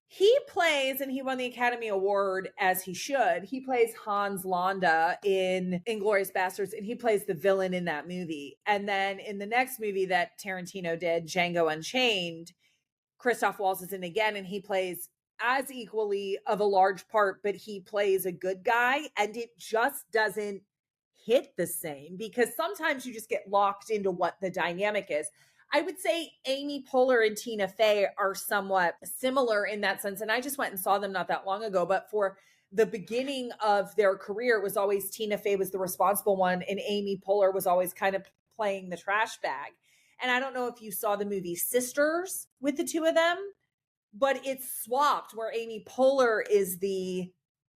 He plays, and he won the Academy Award as he should. He plays Hans Landa in Inglourious Basterds, and he plays the villain in that movie. And then in the next movie that Tarantino did, Django Unchained, Christoph Waltz is in again, and he plays as equally of a large part, but he plays a good guy, and it just doesn't hit the same because sometimes you just get locked into what the dynamic is. I would say Amy Poehler and Tina Fey are somewhat similar in that sense. And I just went and saw them not that long ago, but for the beginning of their career, it was always Tina Fey was the responsible one and Amy Poehler was always kind of playing the trash bag. And I don't know if you saw the movie Sisters with the two of them, but it's swapped where Amy Poehler is the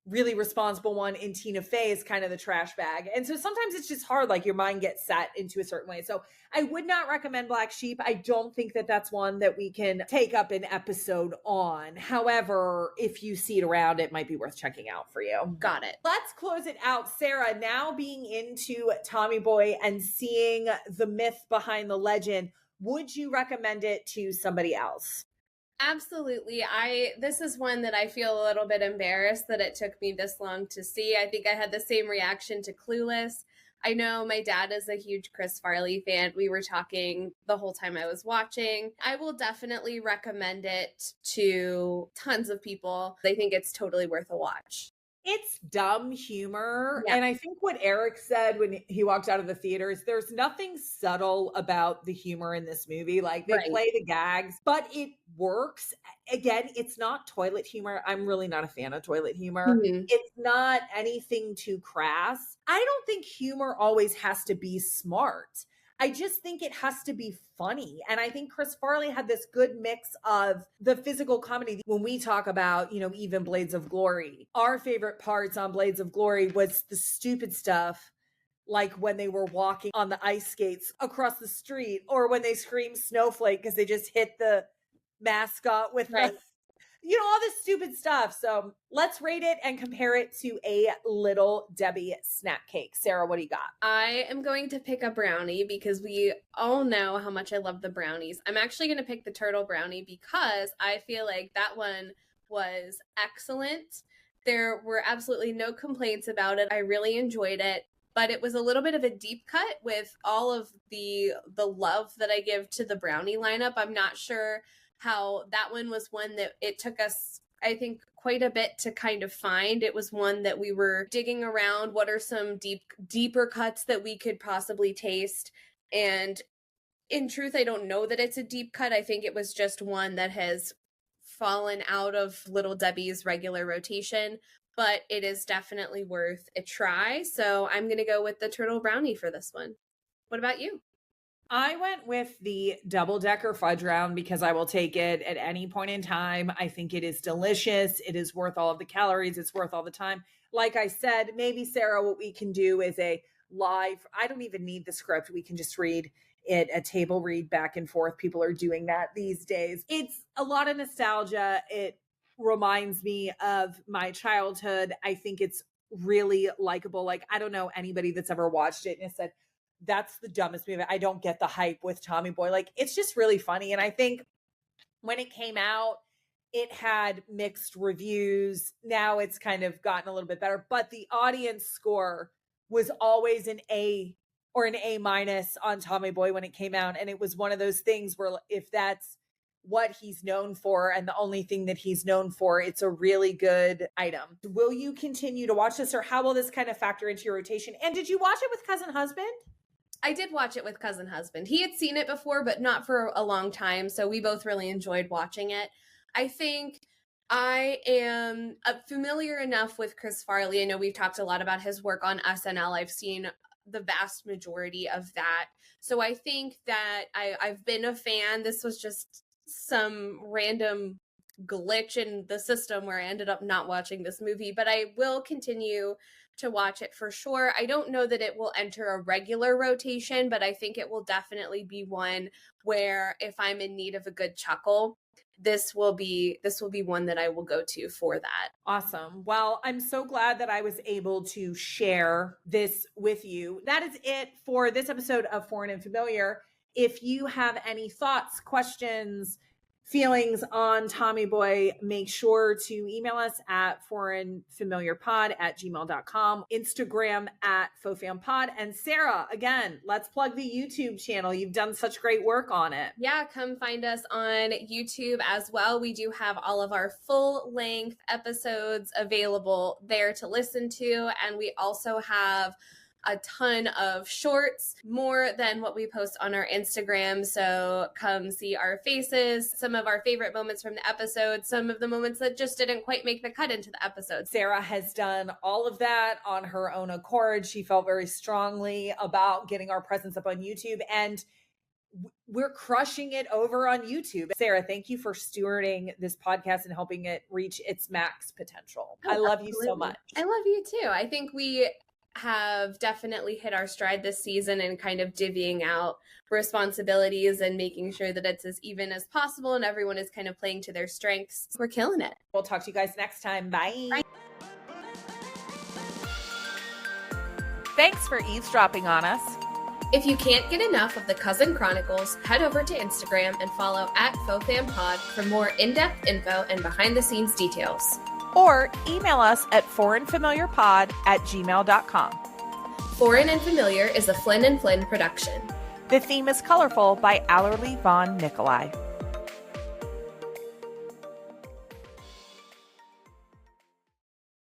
really responsible one and Tina Fey is kind of the trash bag. And so sometimes it's just hard, like your mind gets set into a certain way. So I would not recommend Black Sheep. I don't think that that's one that we can take up an episode on. However, if you see it around, it might be worth checking out for you. Got it. Let's close it out. Sara, now being into Tommy Boy and seeing the myth behind the legend, would you recommend it to somebody else? Absolutely. This is one that I feel a little bit embarrassed that it took me this long to see. I think I had the same reaction to Clueless. I know my dad is a huge Chris Farley fan. We were talking the whole time I was watching. I will definitely recommend it to tons of people. I think it's totally worth a watch. It's dumb humor. Yeah. And I think what Eric said when he walked out of the theater is there's nothing subtle about the humor in this movie. Like they play the gags, but it works. Again, it's not toilet humor. I'm really not a fan of toilet humor. Mm-hmm. It's not anything too crass. I don't think humor always has to be smart. I just think it has to be funny. And I think Chris Farley had this good mix of the physical comedy. When we talk about, even Blades of Glory, our favorite parts on Blades of Glory was the stupid stuff, like when they were walking on the ice skates across the street, or when they scream snowflake because they just hit the mascot with all this stupid stuff. So let's rate it and compare it to a Little Debbie snack cake. Sara, what do you got? I am going to pick a brownie because we all know how much I love the brownies. I'm actually going to pick the turtle brownie because I feel like that one was excellent. There were absolutely no complaints about it. I really enjoyed it, but it was a little bit of a deep cut with all of the love that I give to the brownie lineup. I'm not sure how that one was one that it took us, I think, quite a bit to kind of find. It was one that we were digging around. What are some deeper cuts that we could possibly taste? And in truth, I don't know that it's a deep cut. I think it was just one that has fallen out of Little Debbie's regular rotation, but it is definitely worth a try. So I'm going to go with the turtle brownie for this one. What about you? I went with the double-decker fudge round because I will take it at any point in time. I think it is delicious. It is worth all of the calories. It's worth all the time. Like I said, maybe, Sarah, what we can do is a live, I don't even need the script. We can just read it, a table read back and forth. People are doing that these days. It's a lot of nostalgia. It reminds me of my childhood. I think it's really likable. Like, I don't know anybody that's ever watched it and said, that's the dumbest movie. I don't get the hype with Tommy Boy. Like, it's just really funny. And I think when it came out, it had mixed reviews. Now it's kind of gotten a little bit better, but the audience score was always an A or an A- on Tommy Boy when it came out. And it was one of those things where if that's what he's known for and the only thing that he's known for, it's a really good item. Will you continue to watch this, or how will this kind of factor into your rotation? And did you watch it with Cousin Husband? I did watch it with Cousin Husband. He had seen it before, but not for a long time. So we both really enjoyed watching it. I think I am familiar enough with Chris Farley. I know we've talked a lot about his work on SNL. I've seen the vast majority of that. So I think that I've been a fan. This was just some random glitch in the system where I ended up not watching this movie, but I will continue to watch it for sure. I don't know that it will enter a regular rotation, but I think it will definitely be one where if I'm in need of a good chuckle, this will be one that I will go to for that. Awesome. Well, I'm so glad that I was able to share this with you. That is it for this episode of Foreign and Familiar. If you have any thoughts, questions, feelings on Tommy Boy, make sure to email us at foreignfamiliarpod@gmail.com, Instagram @FoFamPod. And Sarah, again, let's plug the YouTube channel. You've done such great work on it. Yeah, come find us on YouTube as well. We do have all of our full-length episodes available there to listen to. And we also have a ton of shorts, more than what we post on our Instagram. So come see our faces, some of our favorite moments from the episode, some of the moments that just didn't quite make the cut into the episode. Sara has done all of that on her own accord. She felt very strongly about getting our presence up on YouTube, and we're crushing it over on YouTube. Sara, thank you for stewarding this podcast and helping it reach its max potential. I love you so much. I love you too. I think we have definitely hit our stride this season and kind of divvying out responsibilities and making sure that it's as even as possible and everyone is kind of playing to their strengths. We're killing it. We'll talk to you guys next time. Bye. Bye. Thanks for eavesdropping on us. If you can't get enough of the Cousin Chronicles, head over to Instagram and follow @FoFamPod for more in-depth info and behind-the-scenes details. Or email us at foreignfamiliarpod@gmail.com. Foreign and Familiar is a Flynn and Flynn production. The theme is colorful by Allerlie von Nicolai.